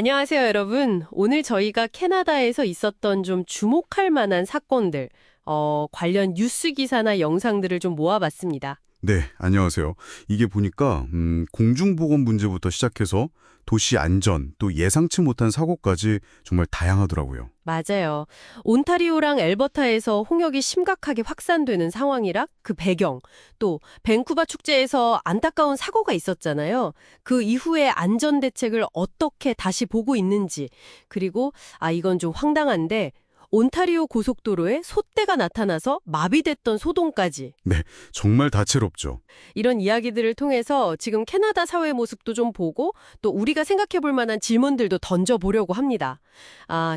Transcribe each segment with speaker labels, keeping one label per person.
Speaker 1: 안녕하세요, 여러분. 오늘 저희가 캐나다에서 있었던 좀 주목할 만한 사건들, 관련 뉴스 기사나 영상들을 좀 모아봤습니다.
Speaker 2: 네, 안녕하세요. 이게 보니까 공중보건 문제부터 시작해서 도시 안전, 또 예상치 못한 사고까지 정말 다양하더라고요.
Speaker 1: 맞아요. 온타리오랑 엘버타에서 홍역이 심각하게 확산되는 상황이라 그 배경, 또 밴쿠버 축제에서 안타까운 사고가 있었잖아요. 그 이후의 안전 대책을 어떻게 다시 보고 있는지, 그리고 이건 좀 황당한데 온타리오 고속도로에 소떼가 나타나서 마비됐던 소동까지.
Speaker 2: 네, 정말 다채롭죠.
Speaker 1: 이런 이야기들을 통해서 지금 캐나다 사회의 모습도 좀 보고 또 우리가 생각해 볼 만한 질문들도 던져보려고 합니다.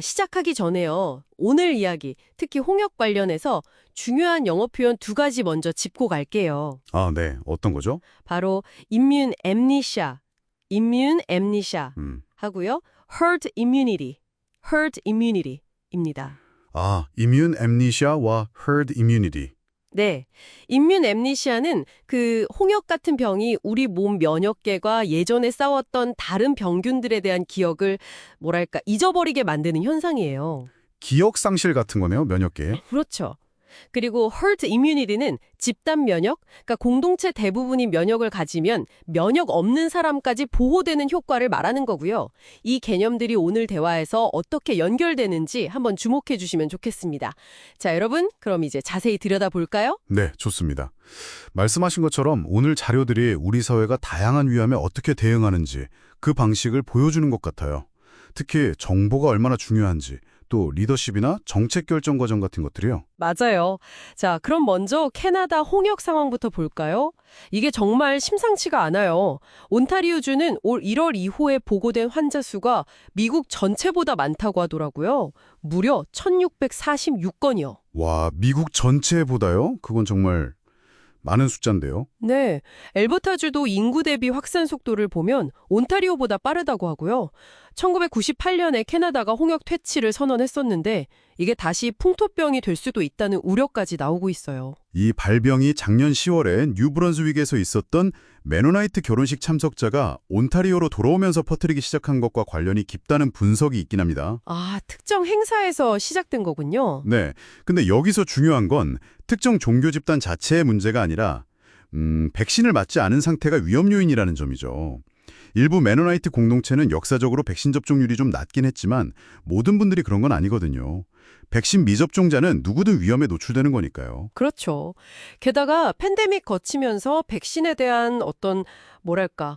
Speaker 1: 시작하기 전에요. 오늘 이야기, 특히 홍역 관련해서 중요한 영어 표현 두 가지 먼저 짚고 갈게요.
Speaker 2: 네, 어떤 거죠?
Speaker 1: 바로 immune amnesia
Speaker 2: 음,
Speaker 1: 하고요. herd immunity입니다.
Speaker 2: immune amnesia와 herd immunity.
Speaker 1: 네. 인뮨 엠니시아는 그 홍역 같은 병이 우리 몸 면역계가 예전에 싸웠던 다른 병균들에 대한 기억을 잊어버리게 만드는 현상이에요.
Speaker 2: 기억 상실 같은 거네요, 면역계에.
Speaker 1: 그렇죠. 그리고 herd immunity는 집단 면역, 그러니까 공동체 대부분이 면역을 가지면 면역 없는 사람까지 보호되는 효과를 말하는 거고요. 이 개념들이 오늘 대화에서 어떻게 연결되는지 한번 주목해 주시면 좋겠습니다. 자, 여러분, 그럼 이제 자세히 들여다볼까요?
Speaker 2: 네, 좋습니다. 말씀하신 것처럼 오늘 자료들이 우리 사회가 다양한 위험에 어떻게 대응하는지 그 방식을 보여주는 것 같아요. 특히 정보가 얼마나 중요한지, 또 리더십이나 정책 결정 과정 같은 것들이요.
Speaker 1: 맞아요. 자, 그럼 먼저 캐나다 홍역 상황부터 볼까요? 이게 정말 심상치가 않아요. 온타리오주는 올 1월 이후에 보고된 환자 수가 미국 전체보다 많다고 하더라고요. 무려 1646건이요.
Speaker 2: 와, 미국 전체보다요? 그건 정말 많은 숫자인데요.
Speaker 1: 네, 엘버타주도 인구 대비 확산 속도를 보면 온타리오보다 빠르다고 하고요. 1998년에 캐나다가 홍역 퇴치를 선언했었는데 이게 다시 풍토병이 될 수도 있다는 우려까지 나오고 있어요.
Speaker 2: 이 발병이 작년 10월에 뉴브런스윅에서 있었던 메노나이트 결혼식 참석자가 온타리오로 돌아오면서 퍼뜨리기 시작한 것과 관련이 깊다는 분석이 있긴 합니다.
Speaker 1: 특정 행사에서 시작된 거군요.
Speaker 2: 네, 근데 여기서 중요한 건 특정 종교 집단 자체의 문제가 아니라 백신을 맞지 않은 상태가 위험 요인이라는 점이죠. 일부 메노나이트 공동체는 역사적으로 백신 접종률이 좀 낮긴 했지만 모든 분들이 그런 건 아니거든요. 백신 미접종자는 누구든 위험에 노출되는 거니까요.
Speaker 1: 그렇죠. 게다가 팬데믹 거치면서 백신에 대한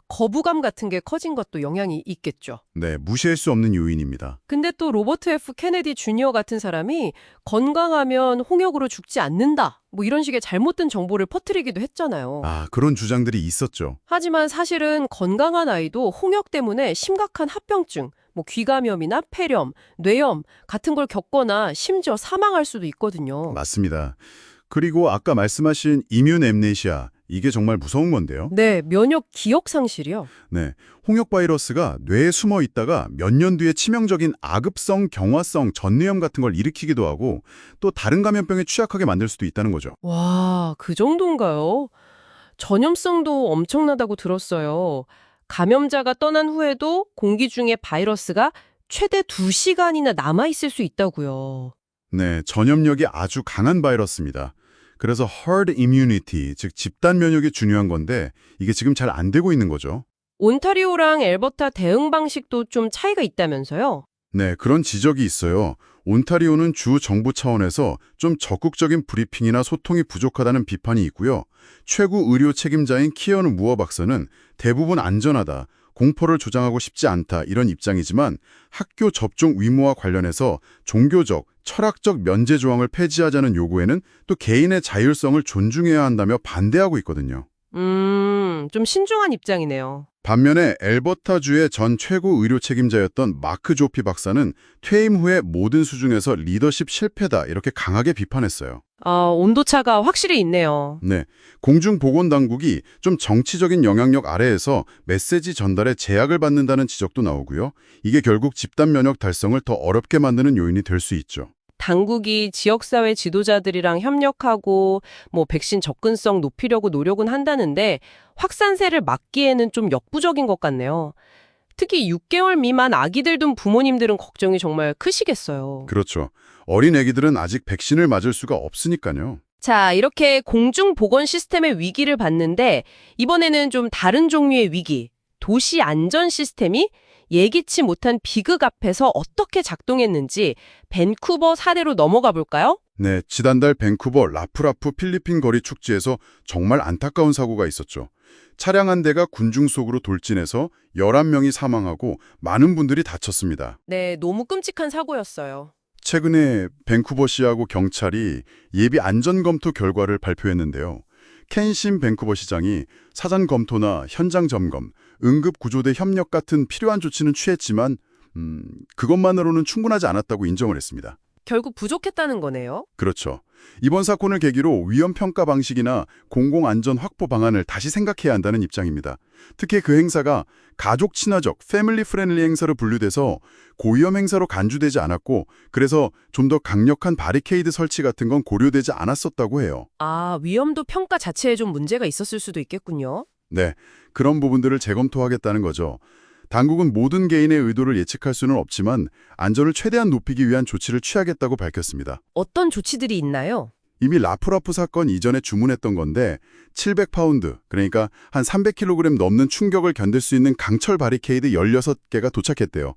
Speaker 1: 거부감 같은 게 커진 것도 영향이 있겠죠.
Speaker 2: 네, 무시할 수 없는 요인입니다.
Speaker 1: 근데 또 로버트 F 케네디 주니어 같은 사람이 건강하면 홍역으로 죽지 않는다. 이런 식의 잘못된 정보를 퍼뜨리기도 했잖아요.
Speaker 2: 그런 주장들이 있었죠.
Speaker 1: 하지만 사실은 건강한 아이도 홍역 때문에 심각한 합병증, 귀감염이나 폐렴, 뇌염 같은 걸 겪거나 심지어 사망할 수도 있거든요.
Speaker 2: 맞습니다. 그리고 아까 말씀하신 이뮨 엠네시아, 이게 정말 무서운 건데요.
Speaker 1: 네, 면역 기억 상실이요.
Speaker 2: 네, 홍역 바이러스가 뇌에 숨어 있다가 몇 년 뒤에 치명적인 아급성 경화성 전뇌염 같은 걸 일으키기도 하고 또 다른 감염병에 취약하게 만들 수도 있다는 거죠.
Speaker 1: 와, 그 정도인가요? 전염성도 엄청나다고 들었어요. 감염자가 떠난 후에도 공기 중에 바이러스가 최대 2시간이나 남아있을 수 있다고요.
Speaker 2: 네, 전염력이 아주 강한 바이러스입니다. 그래서 herd immunity, 즉 집단 면역이 중요한 건데 이게 지금 잘 안 되고 있는 거죠.
Speaker 1: 온타리오랑 엘버타 대응 방식도 좀 차이가 있다면서요?
Speaker 2: 네, 그런 지적이 있어요. 온타리오는 주 정부 차원에서 좀 적극적인 브리핑이나 소통이 부족하다는 비판이 있고요. 최고 의료 책임자인 키어누 무어 박사는 대부분 안전하다, 공포를 조장하고 싶지 않다 이런 입장이지만 학교 접종 의무와 관련해서 종교적, 철학적 면제 조항을 폐지하자는 요구에는 또 개인의 자율성을 존중해야 한다며 반대하고 있거든요.
Speaker 1: 좀 신중한 입장이네요.
Speaker 2: 반면에 엘버타주의 전 최고 의료 책임자였던 마크 조피 박사는 퇴임 후에 모든 수준에서 리더십 실패다 이렇게 강하게 비판했어요.
Speaker 1: 온도차가 확실히 있네요.
Speaker 2: 네, 공중보건당국이 좀 정치적인 영향력 아래에서 메시지 전달에 제약을 받는다는 지적도 나오고요. 이게 결국 집단 면역 달성을 더 어렵게 만드는 요인이 될 수 있죠.
Speaker 1: 당국이 지역사회 지도자들이랑 협력하고 백신 접근성 높이려고 노력은 한다는데 확산세를 막기에는 좀 역부족인 것 같네요. 특히 6개월 미만 아기들 둔 부모님들은 걱정이 정말 크시겠어요.
Speaker 2: 그렇죠. 어린 애기들은 아직 백신을 맞을 수가 없으니까요.
Speaker 1: 자, 이렇게 공중보건 시스템의 위기를 봤는데 이번에는 좀 다른 종류의 위기, 도시 안전 시스템이 예기치 못한 비극 앞에서 어떻게 작동했는지 밴쿠버 사례로 넘어가 볼까요?
Speaker 2: 네, 지난달 밴쿠버 라프라프 필리핀 거리 축제에서 정말 안타까운 사고가 있었죠. 차량 한 대가 군중 속으로 돌진해서 11명이 사망하고 많은 분들이 다쳤습니다.
Speaker 1: 네, 너무 끔찍한 사고였어요.
Speaker 2: 최근에 밴쿠버시하고 경찰이 예비 안전검토 결과를 발표했는데요. 켄신 밴쿠버 시장이 사전 검토나 현장 점검, 응급구조대 협력 같은 필요한 조치는 취했지만 그것만으로는 충분하지 않았다고 인정을 했습니다.
Speaker 1: 결국 부족했다는 거네요.
Speaker 2: 그렇죠. 이번 사건을 계기로 위험평가 방식이나 공공안전 확보 방안을 다시 생각해야 한다는 입장입니다. 특히 그 행사가 가족 친화적, 패밀리 프렌들리 행사로 분류돼서 고위험 행사로 간주되지 않았고 그래서 좀 더 강력한 바리케이드 설치 같은 건 고려되지 않았었다고 해요.
Speaker 1: 아, 위험도 평가 자체에 좀 문제가 있었을 수도 있겠군요.
Speaker 2: 네, 그런 부분들을 재검토하겠다는 거죠. 당국은 모든 개인의 의도를 예측할 수는 없지만 안전을 최대한 높이기 위한 조치를 취하겠다고 밝혔습니다.
Speaker 1: 어떤 조치들이 있나요?
Speaker 2: 이미 라프라프 사건 이전에 주문했던 건데 700파운드, 그러니까 한 300kg 넘는 충격을 견딜 수 있는 강철 바리케이드 16개가 도착했대요.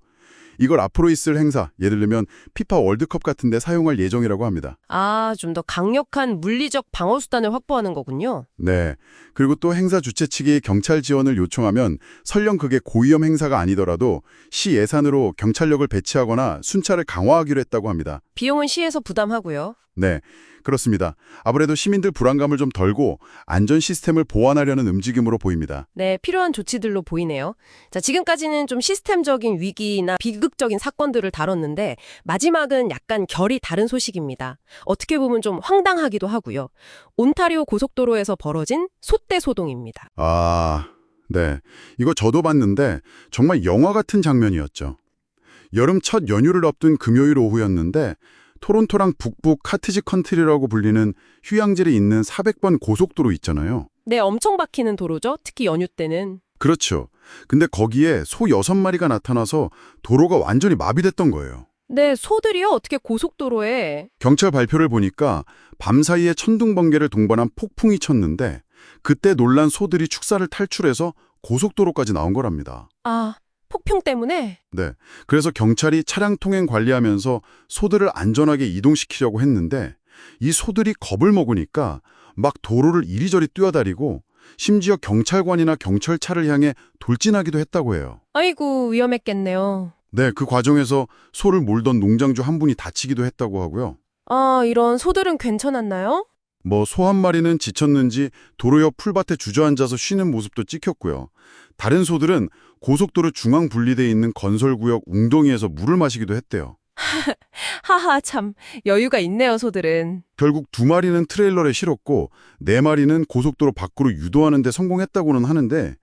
Speaker 2: 이걸 앞으로 있을 행사, 예를 들면 피파 월드컵 같은 데 사용할 예정이라고 합니다.
Speaker 1: 아, 좀 더 강력한 물리적 방어 수단을 확보하는 거군요.
Speaker 2: 네. 그리고 또 행사 주최 측이 경찰 지원을 요청하면 설령 그게 고위험 행사가 아니더라도 시 예산으로 경찰력을 배치하거나 순찰을 강화하기로 했다고 합니다.
Speaker 1: 비용은 시에서 부담하고요.
Speaker 2: 네, 그렇습니다. 아무래도 시민들 불안감을 좀 덜고 안전 시스템을 보완하려는 움직임으로 보입니다.
Speaker 1: 네, 필요한 조치들로 보이네요. 자, 지금까지는 좀 시스템적인 위기나 비극적인 사건들을 다뤘는데 마지막은 약간 결이 다른 소식입니다. 어떻게 보면 좀 황당하기도 하고요. 온타리오 고속도로에서 벌어진 소떼 소동입니다.
Speaker 2: 아, 네. 이거 저도 봤는데 정말 영화 같은 장면이었죠. 여름 첫 연휴를 앞둔 금요일 오후였는데 토론토랑 북부 카티지 컨트리라고 불리는 휴양지를 잇는 400번 고속도로 있잖아요.
Speaker 1: 네, 엄청 막히는 도로죠. 특히 연휴 때는.
Speaker 2: 그렇죠. 근데 거기에 소 6마리가 나타나서 도로가 완전히 마비됐던 거예요.
Speaker 1: 네, 소들이요? 어떻게 고속도로에.
Speaker 2: 경찰 발표를 보니까 밤사이에 천둥번개를 동반한 폭풍이 쳤는데 그때 놀란 소들이 축사를 탈출해서 고속도로까지 나온 거랍니다.
Speaker 1: 아, 폭풍 때문에?
Speaker 2: 네. 그래서 경찰이 차량 통행 관리하면서 소들을 안전하게 이동시키려고 했는데 이 소들이 겁을 먹으니까 막 도로를 이리저리 뛰어다니고 심지어 경찰관이나 경찰차를 향해 돌진하기도 했다고 해요.
Speaker 1: 아이고, 위험했겠네요.
Speaker 2: 네, 그 과정에서 소를 몰던 농장주 한 분이 다치기도 했다고 하고요.
Speaker 1: 아, 이런 소들은 괜찮았나요?
Speaker 2: 뭐 소 한 마리는 지쳤는지 도로 옆 풀밭에 주저앉아서 쉬는 모습도 찍혔고요. 다른 소들은 고속도로 중앙 분리되어 있는 건설구역 웅덩이에서 물을 마시기도 했대요.
Speaker 1: 하하, 참 여유가 있네요, 소들은.
Speaker 2: 결국 2마리는 트레일러에 실었고 4마리는 고속도로 밖으로 유도하는 데 성공했다고는 하는데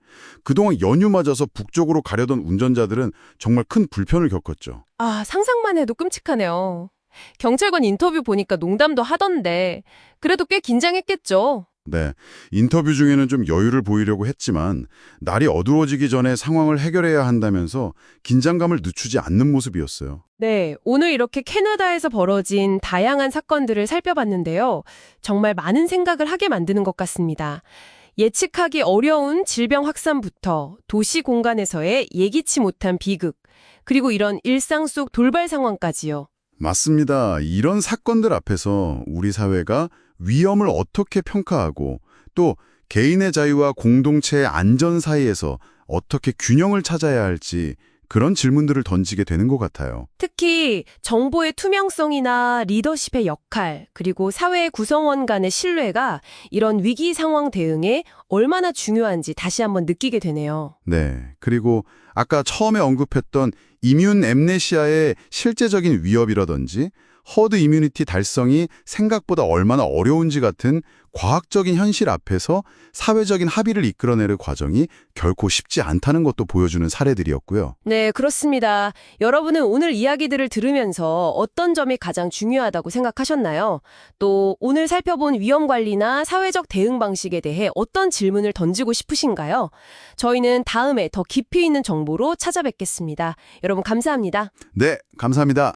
Speaker 2: 그동안 연휴 맞아서 북쪽으로 가려던 운전자들은 정말 큰 불편을 겪었죠.
Speaker 1: 아, 상상만 해도 끔찍하네요. 경찰관 인터뷰 보니까 농담도 하던데 그래도 꽤 긴장했겠죠.
Speaker 2: 네, 인터뷰 중에는 좀 여유를 보이려고 했지만 날이 어두워지기 전에 상황을 해결해야 한다면서 긴장감을 늦추지 않는 모습이었어요.
Speaker 1: 네, 오늘 이렇게 캐나다에서 벌어진 다양한 사건들을 살펴봤는데요. 정말 많은 생각을 하게 만드는 것 같습니다. 예측하기 어려운 질병 확산부터 도시 공간에서의 예기치 못한 비극, 그리고 이런 일상 속 돌발 상황까지요.
Speaker 2: 맞습니다. 이런 사건들 앞에서 우리 사회가 위험을 어떻게 평가하고 또 개인의 자유와 공동체의 안전 사이에서 어떻게 균형을 찾아야 할지 그런 질문들을 던지게 되는 것 같아요.
Speaker 1: 특히 정보의 투명성이나 리더십의 역할, 그리고 사회 구성원 간의 신뢰가 이런 위기 상황 대응에 얼마나 중요한지 다시 한번 느끼게 되네요.
Speaker 2: 네. 그리고 아까 처음에 언급했던 이뮨 엠네시아의 실제적인 위협이라든지 허드 이뮤니티 달성이 생각보다 얼마나 어려운지 같은 과학적인 현실 앞에서 사회적인 합의를 이끌어내는 과정이 결코 쉽지 않다는 것도 보여주는 사례들이었고요.
Speaker 1: 네, 그렇습니다. 여러분은 오늘 이야기들을 들으면서 어떤 점이 가장 중요하다고 생각하셨나요? 또 오늘 살펴본 위험 관리나 사회적 대응 방식에 대해 어떤 질문을 던지고 싶으신가요? 저희는 다음에 더 깊이 있는 정보로 찾아뵙겠습니다. 여러분 감사합니다.
Speaker 2: 네, 감사합니다.